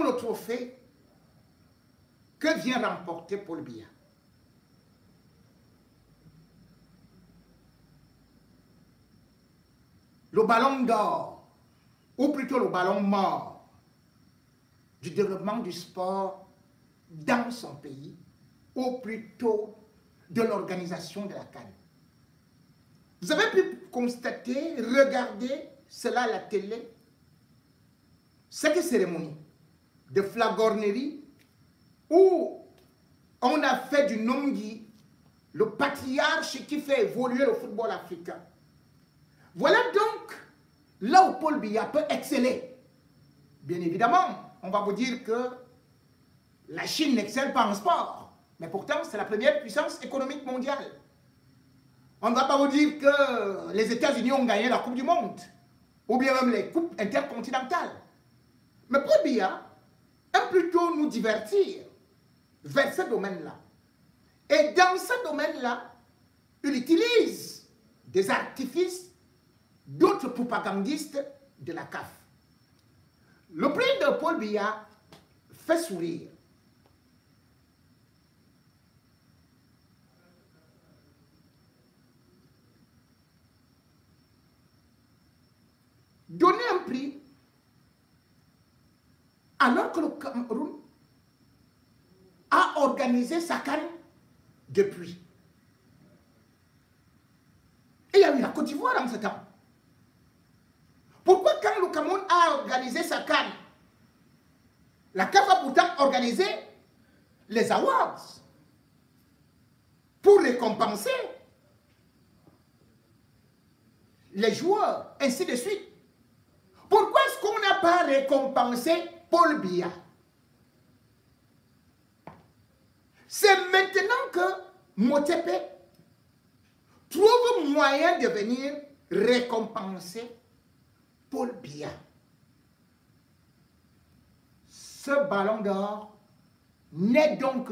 donc le trophée que vient remporter Paul Biya. Le ballon d'or, ou plutôt le ballon mort, du développement du sport dans son pays, ou plutôt de l'organisation de la CAN. Vous avez pu constater, regarder cela à la télé, cette cérémonie de flagornerie où on a fait du Nongi le patriarche qui fait évoluer le football africain. Voilà donc là où Paul Biya peut exceller. Bien évidemment, on va vous dire que la Chine n'excelle pas en sport, mais pourtant c'est la première puissance économique mondiale. On ne va pas vous dire que les États-Unis ont gagné la Coupe du Monde, ou bien même les coupes intercontinentales. Mais Paul Biya aime plutôt nous divertir vers ce domaine-là. Et dans ce domaine-là, il utilise des artifices d'autres propagandistes de la CAF. Le prix de Paul Biya fait sourire. Donner un prix alors que le Cameroun a organisé sa CAN depuis. Et il y a eu la Côte d'Ivoire en ce temps. Pourquoi quand le Cameroun a organisé sa CAN, la CAF a pourtant organisé les awards pour récompenser les joueurs, ainsi de suite. Pourquoi est-ce qu'on n'a pas récompensé Paul Biya? C'est maintenant que Motsepe trouve moyen de venir récompenser Paul Biya. Ce ballon d'or n'est donc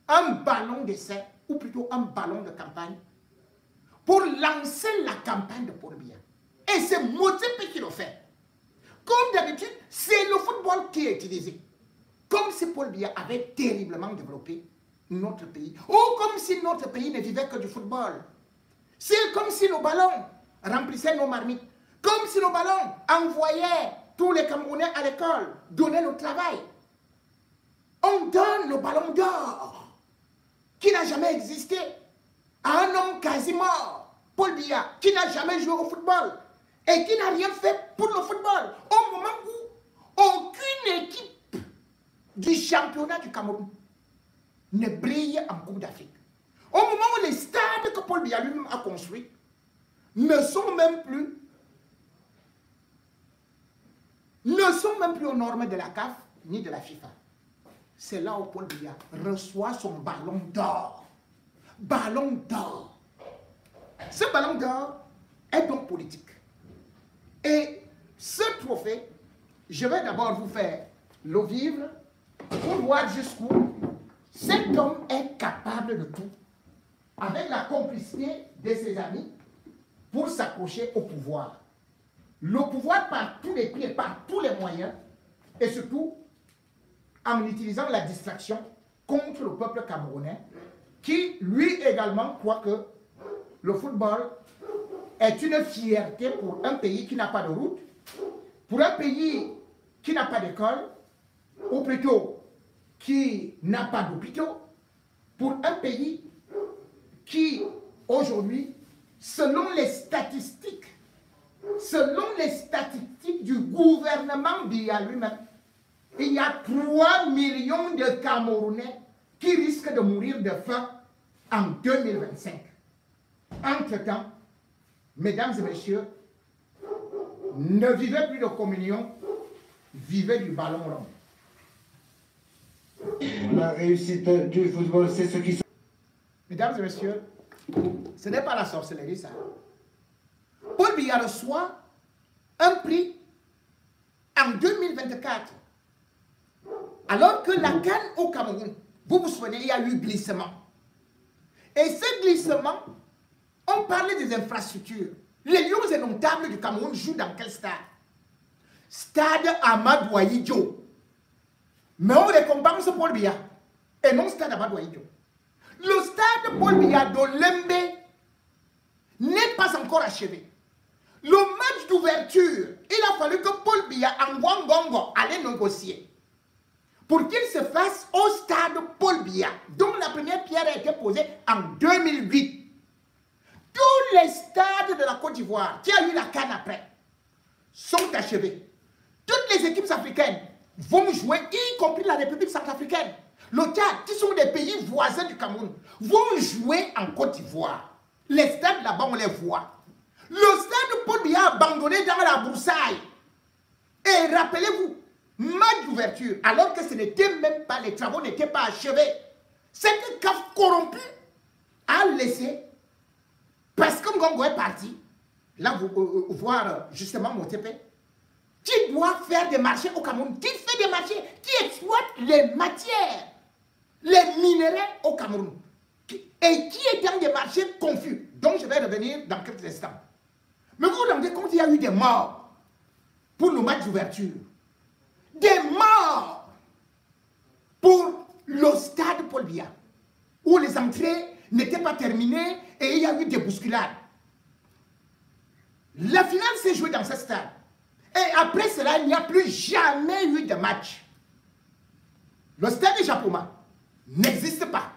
un ballon d'essai, ou plutôt un ballon de campagne, pour lancer la campagne de Paul Biya. Et c'est Motsepe qui le fait. Comme d'habitude, c'est le football qui est utilisé. Comme si Paul Biya avait terriblement développé notre pays. Ou comme si notre pays ne vivait que du football. C'est comme si nos ballons remplissaient nos marmites. Comme si nos ballons envoyaient tous les Camerounais à l'école, donnaient le travail. On donne le ballon d'or, qui n'a jamais existé, à un homme quasi mort, Paul Biya, qui n'a jamais joué au football et qui n'a rien fait pour le football. Au moment où aucune équipe du championnat du Cameroun ne brille en Coupe d'Afrique. Au moment où les stades que Paul Biya lui-même a construits ne sont même plus aux normes de la CAF ni de la FIFA. C'est là où Paul Biya reçoit son ballon d'or. Ballon d'or. Ce ballon d'or est donc politique. Et ce trophée, je vais d'abord vous faire le vivre pour voir jusqu'où cet homme est capable de tout, avec la complicité de ses amis, pour s'accrocher au pouvoir. Le pouvoir par tous les pieds, par tous les moyens, et surtout en utilisant la distraction contre le peuple camerounais, qui lui également croit que le football est une fierté pour un pays qui n'a pas de route, pour un pays qui n'a pas d'école, ou plutôt qui n'a pas d'hôpitaux, pour un pays qui, aujourd'hui, selon les statistiques du gouvernement Biya lui-même, il y a 3 millions de Camerounais qui risquent de mourir de faim en 2025. Entre-temps, mesdames et messieurs, ne vivez plus de communion, vivez du ballon rond. La réussite du football, c'est ce qui... Mesdames et messieurs, ce n'est pas la sorcellerie, ça. Paul Biya reçoit un prix en 2024. Alors que la CAN au Cameroun, vous vous souvenez, il y a eu glissement. Et ce glissement, on parlait des infrastructures. Les Lions indomptables du Cameroun jouent dans quel stade? Stade Amadou Ahidjo. Mais on récompense Paul Biya et non Stade Amadou Ahidjo. Le stade Paul Biya d'Olembe n'est pas encore achevé. Le match d'ouverture, il a fallu que Paul Biya en Wangongo allait négocier pour qu'il se fasse au stade Paul Biya, dont la première pierre a été posée en 2008. Tous les stades de la Côte d'Ivoire qui a eu la CAN après sont achevés. Toutes les équipes africaines vont jouer, y compris la République centrafricaine, le Tchad, qui sont des pays voisins du Cameroun, vont jouer en Côte d'Ivoire. Les stades là-bas, on les voit. Le stade Paul Biya abandonné dans la broussaille. Et rappelez-vous, match d'ouverture, alors que ce n'était même pas, les travaux n'étaient pas achevés. Cette CAF corrompue a laissé, parce que Ngongo est parti, là vous voir justement Motepe, qui doit faire des marchés au Cameroun, qui fait des marchés, qui exploite les matières, les minéraux au Cameroun, et qui est dans des marchés confus, dont je vais revenir dans quelques instants. Mais vous vous rendez compte, il y a eu des morts pour le match d'ouverture. Des morts pour le stade Paul Biya, où les entrées n'étaient pas terminées et il y a eu des bousculades. La finale s'est jouée dans ce stade. Et après cela, il n'y a plus jamais eu de match. Le stade de Japoma n'existe pas.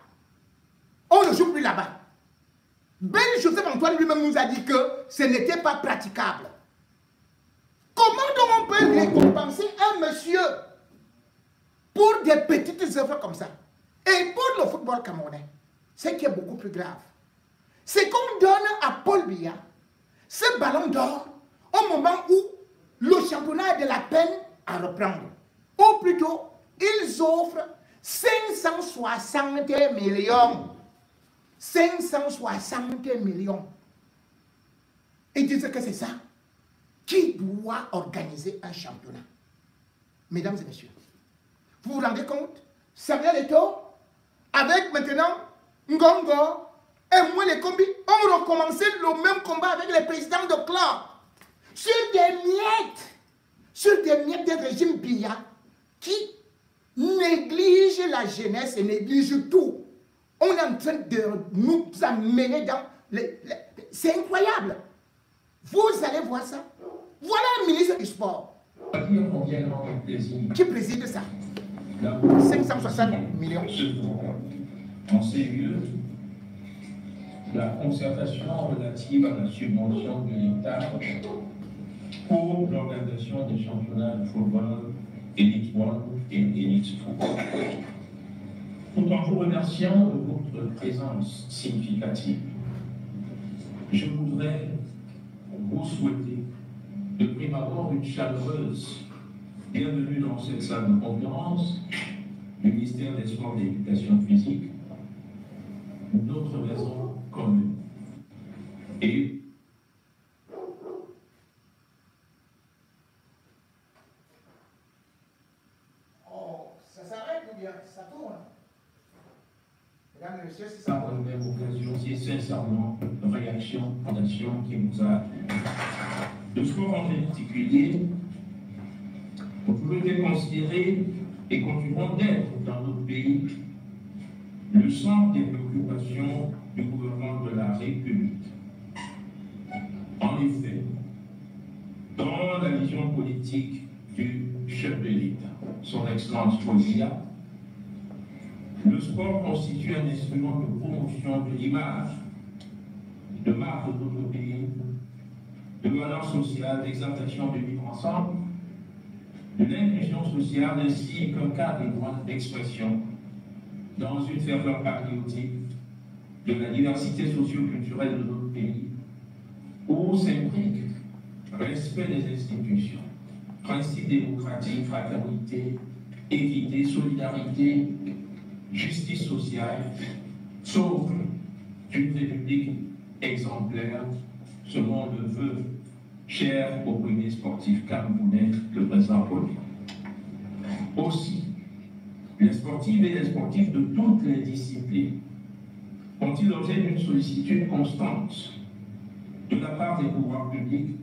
On ne joue plus là-bas. Ben Joseph Antoine lui-même nous a dit que ce n'était pas praticable. Comment donc on peut récompenser un monsieur pour des petites œuvres comme ça? Et pour le football camerounais, ce qui est beaucoup plus grave, c'est qu'on donne à Paul Biya ce ballon d'or au moment où le championnat a de la peine à reprendre. Ou plutôt, ils offrent 560 millions. 560 millions. Ils disent que c'est ça qui doit organiser un championnat. Mesdames et messieurs, vous vous rendez compte? Samuel Eto'o, avec maintenant Ngongo et moi les combis, on recommençait le même combat avec les présidents de club. Sur des miettes des régimes Biya qui négligent la jeunesse et négligent tout. On est en train de nous amener dans... C'est incroyable. Vous allez voir ça. Voilà le ministre du Sport qui préside ça. 560 millions. En sérieux, la concertation relative à la subvention de l'État pour l'organisation des championnats de football Elite 1 et Elite 2. Tout en vous remerciant de votre présence significative, je voudrais vous souhaiter de prime abord une chaleureuse bienvenue dans cette salle de conférence du ministère des Sports et de l'Éducation physique, notre maison commune. Et ça s'arrête ou bien ça tourne? Mesdames et messieurs, c'est ça. Par la même occasion, c'est sincèrement une réaction, fondation qui nous a. Le sport en particulier, vous pouvez considérer et continueront d'être dans notre pays le centre des préoccupations du gouvernement de la République. En effet, dans la vision politique du chef de l'État, son Excellence Paul Biya, le sport constitue un instrument de promotion de l'image, de marque de notre pays, de valeur sociale, d'exaltation du vivre ensemble, de l'inclusion sociale ainsi qu'un cadre d'expression dans une ferveur patriotique de la diversité socio-culturelle de notre pays, où s'imbrique respect des institutions, principes démocratiques, fraternité, équité, solidarité, justice sociale, sauf une république exemplaire, selon le vœu cher au premier sportif camerounais, le président Paul Biya. Aussi, les sportives et les sportifs de toutes les disciplines ont-ils l'objet d'une sollicitude constante de la part des pouvoirs publics,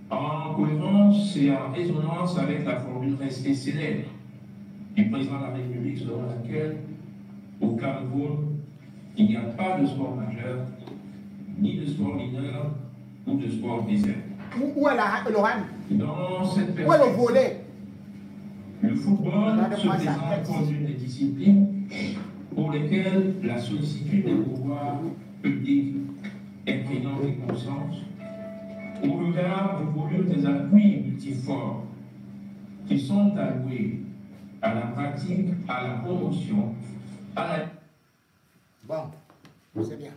en cohérence et en résonance avec la formule restée célèbre du président de la République selon laquelle au Cameroun, il n'y a pas de sport majeur, ni de sport mineur ou de sport désert. Où est le hand? Dans cette Où est le volet? le football se présente comme une des disciplines pour lesquelles la sollicitude des pouvoirs publics est prégnante et constante, au regard du volume des appuis multiformes qui sont alloués à la pratique, à la promotion, à la... Bon, c'est bien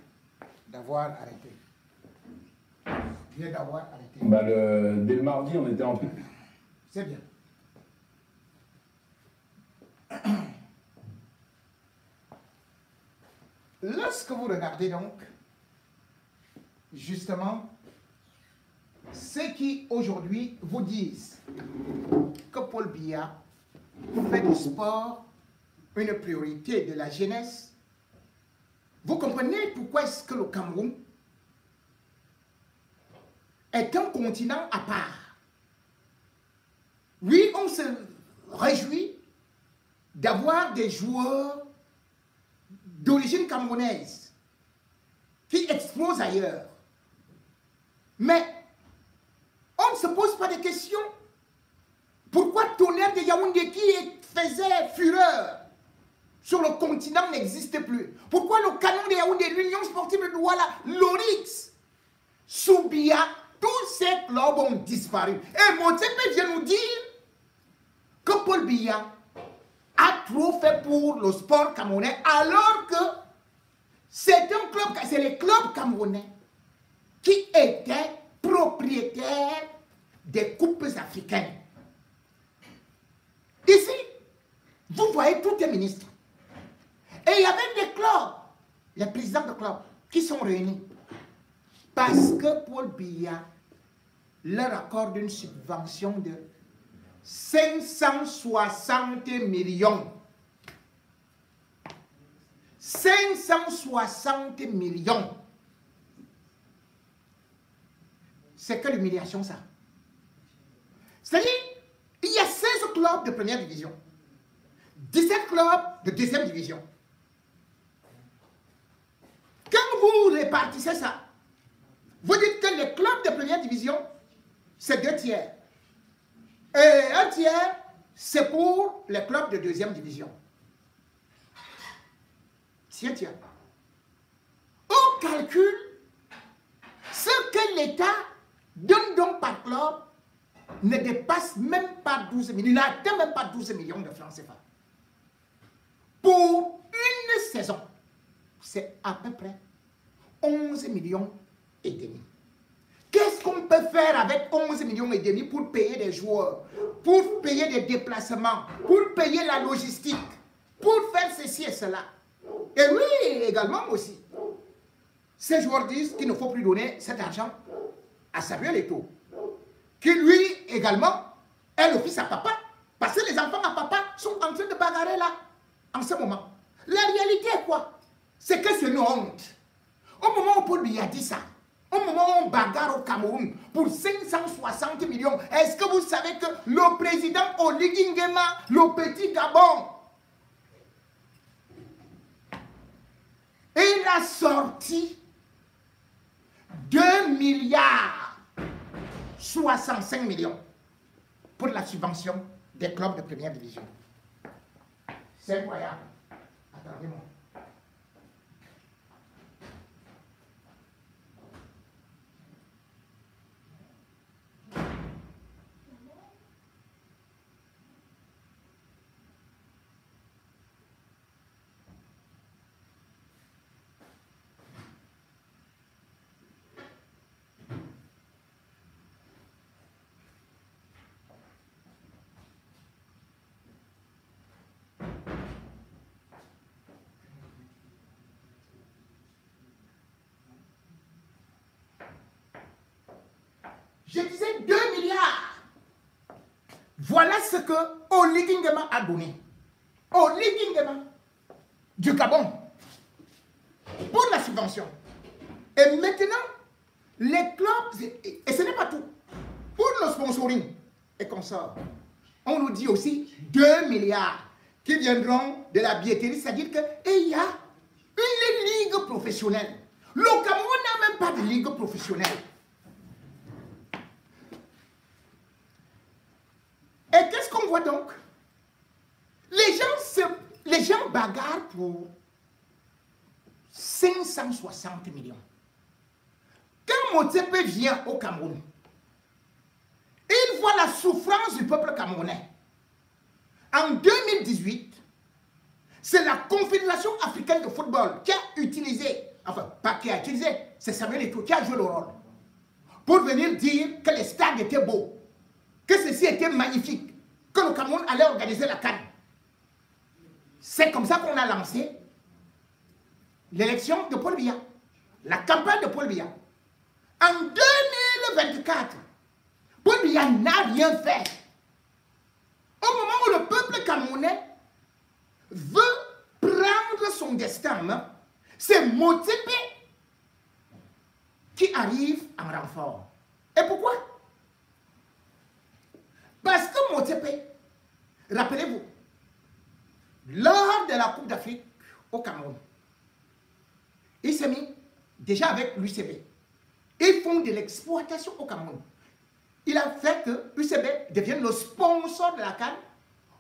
d'avoir arrêté. Bien d'avoir arrêté. Bah dès le mardi, on était en... C'est bien. Lorsque vous regardez donc, justement, ceux qui aujourd'hui vous disent que Paul Biya fait du sport une priorité de la jeunesse, vous comprenez pourquoi est-ce que le Cameroun est un continent à part. Oui, on se réjouit d'avoir des joueurs d'origine camerounaise qui explosent ailleurs. Mais on ne se pose pas de questions. Pourquoi Tonnerre de Yaoundé qui faisait fureur sur le continent n'existe plus? Pourquoi le Canon de Yaoundé, l'Union sportive de Douala, l'Orix, Soubia, tous ces clubs ont disparu? Et Motsepe vient nous dire que Paul Biya a trop fait pour le sport camerounais, alors que c'est un club, c'est les clubs camerounais qui étaient propriétaires des coupes africaines. Ici, vous voyez tous les ministres. Et il y avait des clubs, les présidents de clubs, qui sont réunis. Parce que Paul Biya leur accorde une subvention de 560 millions. 560 millions. C'est quelle humiliation ça? C'est-à-dire, il y a 16 clubs de première division, 17 clubs de deuxième division. Quand vous répartissez ça, vous dites que les clubs de première division, c'est 2 tiers. Et 1 tiers, c'est pour les clubs de deuxième division. Tiens. On calcule ce que l'État donne donc par club ne dépasse même pas 12 millions, il n'atteint même pas 12 millions de francs CFA. Pour une saison, c'est à peu près 11 millions et demi. Qu'est-ce qu'on peut faire avec 11 millions et demi pour payer des joueurs, pour payer des déplacements, pour payer la logistique, pour faire ceci et cela? Et oui, également aussi, ces joueurs disent qu'il ne faut plus donner cet argent à Samuel Eto'o, qui lui également est le fils à papa, parce que les enfants à papa sont en train de bagarrer là, en ce moment. La réalité est quoi? C'est que c'est une honte. Au moment où Paul Biya dit ça, au moment où on bagarre au Cameroun pour 560 millions, est-ce que vous savez que le président Oligui Nguema, le petit Gabon, il a sorti 2 milliards 65 millions pour la subvention des clubs de première division. C'est incroyable. Attendez-moi. Je disais 2 milliards. Voilà ce que Oligui Nguema a donné. Oligui Nguema du Gabon pour la subvention. Et maintenant, les clubs, et ce n'est pas tout, pour le sponsoring et consorts, on nous dit aussi 2 milliards. qui viendront de la billetterie, c'est-à-dire qu'il y a une ligue professionnelle. Le Cameroun n'a même pas de ligue professionnelle. Et qu'est-ce qu'on voit donc? Les gens bagarrent pour 560 millions. Quand Motsepe vient au Cameroun, il voit la souffrance du peuple camerounais. En 2018, c'est la Confédération africaine de football qui a utilisé, enfin, pas qui a utilisé, c'est Samuel Eto'o qui a joué le rôle, pour venir dire que les stades étaient beaux, que ceci était magnifique, que le Cameroun allait organiser la CAN. C'est comme ça qu'on a lancé l'élection de Paul Biya, la campagne de Paul Biya. En 2024, Paul Biya n'a rien fait. Au moment où le peuple camerounais veut prendre son destin en main, c'est Motsepe qui arrive en renfort. Et pourquoi? Parce que Motsepe, rappelez-vous, lors de la Coupe d'Afrique au Cameroun, il s'est mis déjà avec l'UCB. Ils font de l'exploitation au Cameroun. Il a fait que l'UCB devienne le sponsor de la CAN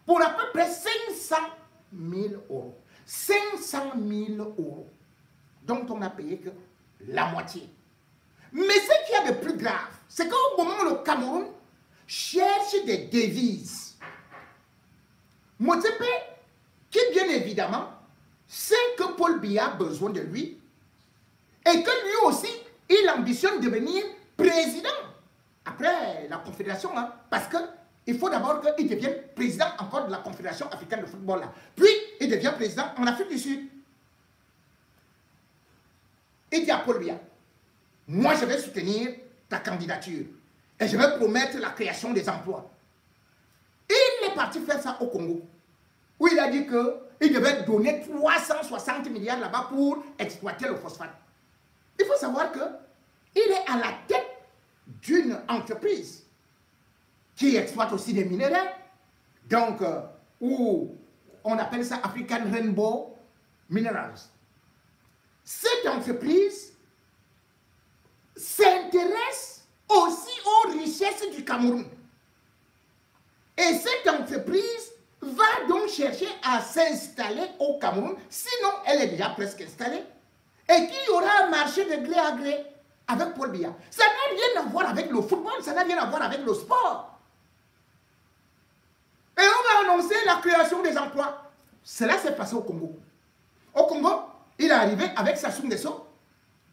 pour à peu près 500 000 euros. 500 000 euros, dont on n'a payé que la moitié. Mais ce qu'il y a de plus grave, c'est qu'au moment où le Cameroun cherche des devises, Motsepe, qui bien évidemment sait que Paul Biya a besoin de lui, et que lui aussi, il ambitionne de devenir président après la Confédération, hein, parce qu'il faut d'abord qu'il devienne président encore de la Confédération africaine de football. Là. Puis, il devient président en Afrique du Sud. Il dit à Paul Biya, moi je vais soutenir ta candidature et je vais promettre la création des emplois. Il est parti faire ça au Congo, où il a dit qu'il devait donner 360 milliards là-bas pour exploiter le phosphate. Il faut savoir qu'il est à la tête d'une entreprise qui exploite aussi des minéraux, donc où on appelle ça African Rainbow Minerals. Cette entreprise s'intéresse aussi aux richesses du Cameroun. Et cette entreprise va donc chercher à s'installer au Cameroun, sinon elle est déjà presque installée, et qu'il y aura un marché de gré à gré avec Paul Biya. Ça n'a rien à voir avec le football, ça n'a rien à voir avec le sport. Et on va annoncer la création des emplois. Cela s'est passé au Congo. Au Congo, il est arrivé avec Sassou Nguesso.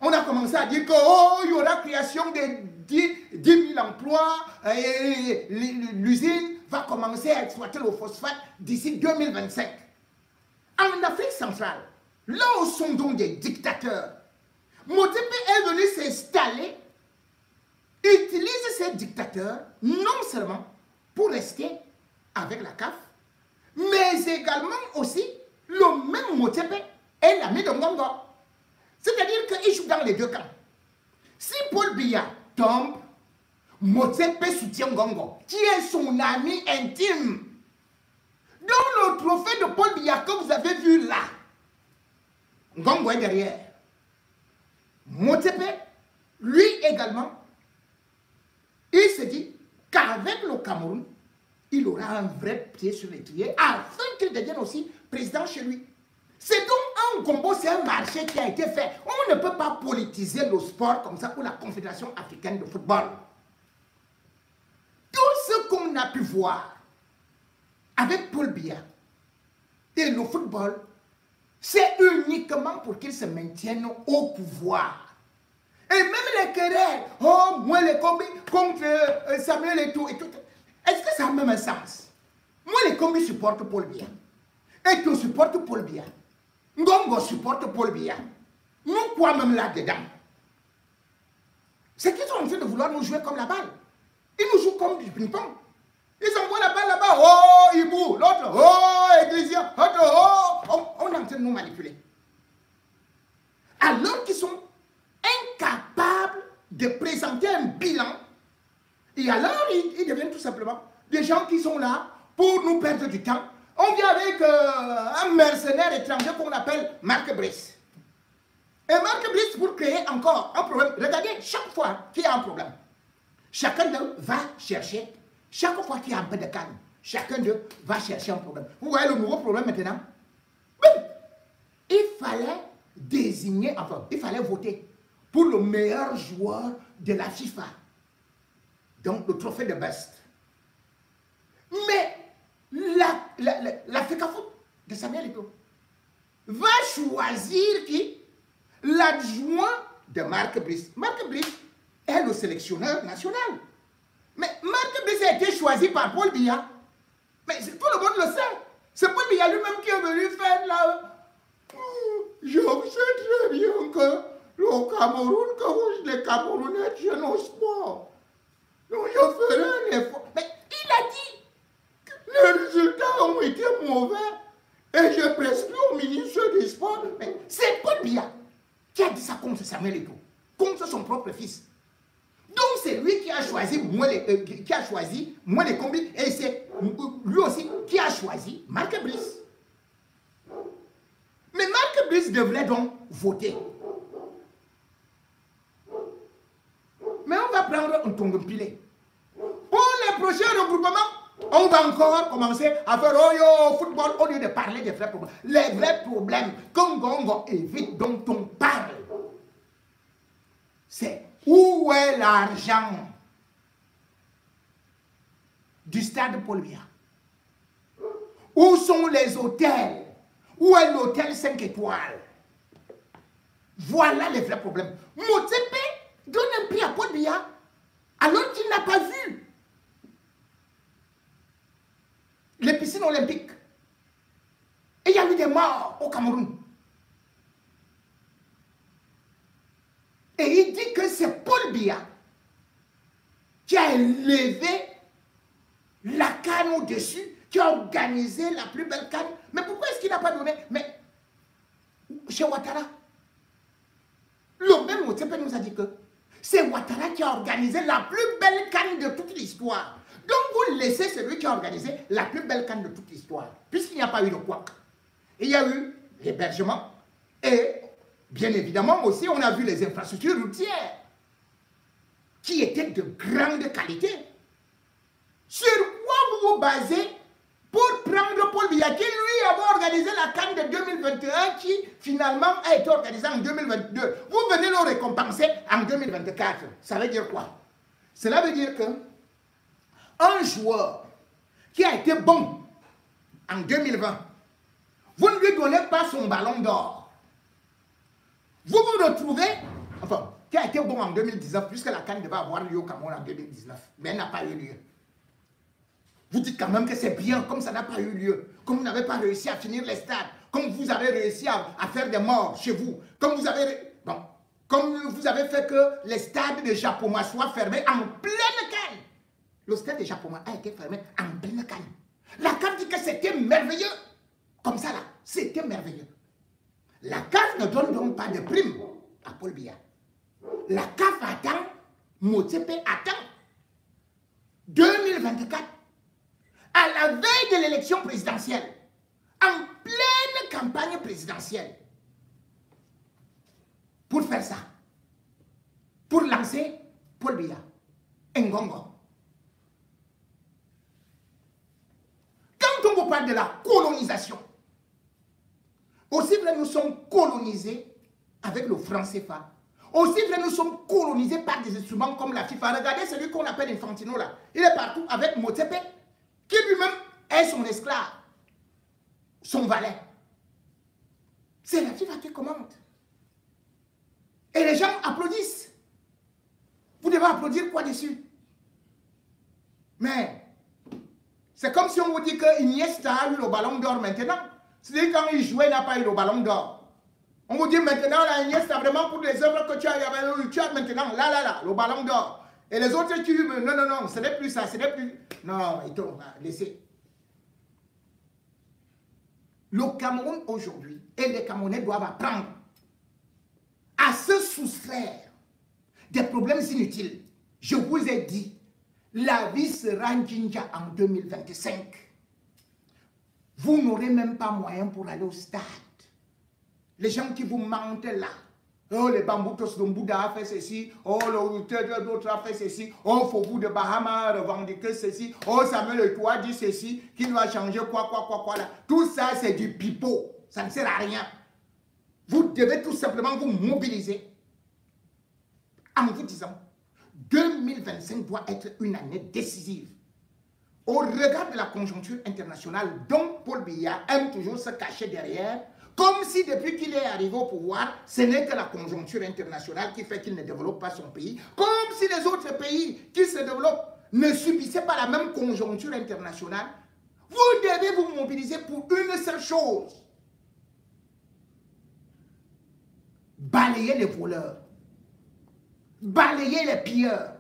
On a commencé à dire qu'il y aura création de 10 000 emplois et l'usine va commencer à exploiter le phosphate d'ici 2025. En Afrique centrale, là où sont donc des dictateurs, Motsepe est venu s'installer, utilise ces dictateurs non seulement pour rester avec la CAF, mais également aussi le même Motsepe est l'ami de Ngongo. C'est-à-dire qu'il joue dans les deux camps. Si Paul Biya tombe, Motsepe soutient Ngongo, qui est son ami intime. Dans le trophée de Paul Biya que vous avez vu là, Ngongo est derrière. Motsepe, lui également, il se dit qu'avec le Cameroun, il aura un vrai pied sur l'étrier afin qu'il devienne aussi président chez lui. C'est donc un combo, c'est un marché qui a été fait. On ne peut pas politiser le sport comme ça pour la Confédération africaine de football. Tout ce qu'on a pu voir avec Paul Biya et le football, c'est uniquement pour qu'ils se maintiennent au pouvoir. Et même les querelles, oh, moi les combis contre Samuel Eto'o et tout. Est-ce que ça a même un sens? Moi les combis supportent Paul Biya. Eto'o supporte Paul Biya. Ngongo supporte Paul Biya. Nous quoi même là-dedans? C'est qu'ils sont en train de vouloir nous jouer comme la balle. Ils nous jouent comme du ping-pong. Ils envoient la balle là-bas. Oh, Ibou. L'autre, oh, Ecclesia. Oh, on est en train de nous manipuler. Alors qu'ils sont incapables de présenter un bilan. Et alors, ils deviennent tout simplement des gens qui sont là pour nous perdre du temps. On vient avec un mercenaire étranger qu'on appelle Marc Brice. Et Marc Brice, pour créer encore un problème, regardez, chaque fois qu'il y a un problème, chacun d'eux va chercher, chaque fois qu'il y a un peu de calme, chacun d'eux va chercher un problème. Vous voyez le nouveau problème maintenant? Il fallait désigner, enfin, il fallait voter pour le meilleur joueur de la FIFA. Donc, le trophée de best. Mais la FECAFOOT de Samuel Eto'o va choisir qui? L'adjoint de Marc Brice. Marc Brice est le sélectionneur national. Mais Marc Brice a été choisi par Paul Biya. Mais tout le monde le sait. C'est Paul Biya lui-même qui est venu faire là. Je sais très bien que le Cameroun, que les Camerounais tiennent au sport. Donc je ferai un effort. Mais il a dit que les résultats ont été mauvais. Et je prescris au ministre du sport. Mais c'est Paul Biya qui a dit ça contre Samuel Eto'o, contre son propre fils. Donc c'est lui qui a choisi moins les combis. Et c'est lui aussi qui a choisi Marc Brice. Mais Marc Brice devrait donc voter. Mais on va prendre un tongue-pilé. Pour les prochains regroupements, on va encore commencer à faire au football au lieu de parler des vrais problèmes. Les vrais problèmes, comme on évite, dont on parle, c'est où est l'argent du stade Paul Biya? Où sont les hôtels? Où est l'hôtel 5 étoiles? Voilà les vrais problèmes. Motsepe donne un prix à Paul Biya alors qu'il n'a pas vu les piscines olympiques. Et il y a eu des morts au Cameroun. Et il dit que c'est Paul Biya qui a élevé la canne au-dessus, qui a organisé la plus belle canne. Mais pourquoi est-ce qu'il n'a pas donné? Mais chez Ouattara, le même Motsepe nous a dit que c'est Ouattara qui a organisé la plus belle canne de toute l'histoire. Donc vous laissez celui qui a organisé la plus belle canne de toute l'histoire, puisqu'il n'y a pas eu de couac. Il y a eu l'hébergement et, bien évidemment, aussi on a vu les infrastructures routières qui étaient de grande qualité. Sur quoi vous vous basez pour prendre Paul Biya, qui lui avait organisé la CAN de 2021, qui finalement a été organisée en 2022. Vous venez le récompenser en 2024. Ça veut dire quoi? Cela veut dire que un joueur qui a été bon en 2020, vous ne lui donnez pas son ballon d'or. Vous vous retrouvez, enfin, qui a été bon en 2019, puisque la CAN devait avoir lieu au Cameroun en 2019, mais elle n'a pas eu lieu. Vous dites quand même que c'est bien, comme ça n'a pas eu lieu, comme vous n'avez pas réussi à finir les stades, comme vous avez réussi à faire des morts chez vous, comme vous avez, bon, comme vous avez fait que les stades de Japoma soient fermés en pleine canne. Le stade de Japoma a été fermé en pleine canne. La CAF dit que c'était merveilleux. Comme ça là, c'était merveilleux. La CAF ne donne donc pas de prime à Paul Biya. La CAF attend, Motsepe attend 2024. À la veille de l'élection présidentielle, en pleine campagne présidentielle, pour faire ça, pour lancer Paul Biya, Ngongo. Quand on vous parle de la colonisation, aussi vrai nous sommes colonisés avec le franc CFA, aussi vrai nous sommes colonisés par des instruments comme la FIFA. Regardez celui qu'on appelle Infantino là, il est partout avec Motsepe, qui lui-même est son esclave, son valet. C'est la FIFA qui commande. Et les gens applaudissent. Vous devez applaudir quoi dessus? Mais c'est comme si on vous dit que Iniesta a eu le ballon d'or maintenant. C'est-à-dire quand il jouait, il n'a pas eu le ballon d'or. On vous dit maintenant, là, Iniesta, vraiment pour les œuvres que tu as maintenant, là, le ballon d'or. Et les autres qui non, ce n'est plus ça, ce n'est plus... Non, ils t'ont laissé. Le Cameroun aujourd'hui, et les Camerounais doivent apprendre à se soustraire des problèmes inutiles. Je vous ai dit, la vie sera Njinja en 2025. Vous n'aurez même pas moyen pour aller au stade. Les gens qui vous mentent là. Oh, les Bamboutos de Bouddha a fait ceci. Oh, l'autre a fait ceci. Oh, Fogu de Bahama a revendiqué ceci. Oh, Samuel Eto'o a dit ceci. Qu'il va changer quoi là. Tout ça, c'est du pipeau. Ça ne sert à rien. Vous devez tout simplement vous mobiliser en vous disant 2025 doit être une année décisive. Au regard de la conjoncture internationale dont Paul Biya aime toujours se cacher derrière, comme si depuis qu'il est arrivé au pouvoir, ce n'est que la conjoncture internationale qui fait qu'il ne développe pas son pays, comme si les autres pays qui se développent ne subissaient pas la même conjoncture internationale. Vous devez vous mobiliser pour une seule chose. Balayer les voleurs, balayer les pilleurs,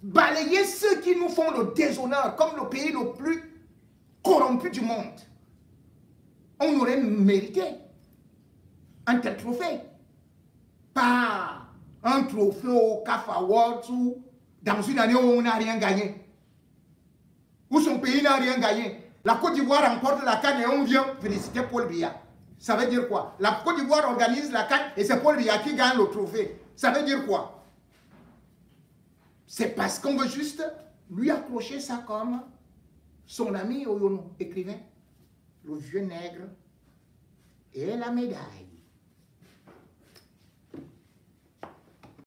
balayer ceux qui nous font le déshonneur comme le pays le plus corrompu du monde. On aurait mérité un tel trophée. Pas un trophée au CAF Awards ou dans une année où on n'a rien gagné. Où son pays n'a rien gagné. La Côte d'Ivoire remporte la CAN et on vient féliciter Paul Biya. Ça veut dire quoi? La Côte d'Ivoire organise la CAN et c'est Paul Biya qui gagne le trophée. Ça veut dire quoi? C'est parce qu'on veut juste lui accrocher ça comme son ami Oyono, écrivain, le vieux nègre et la médaille.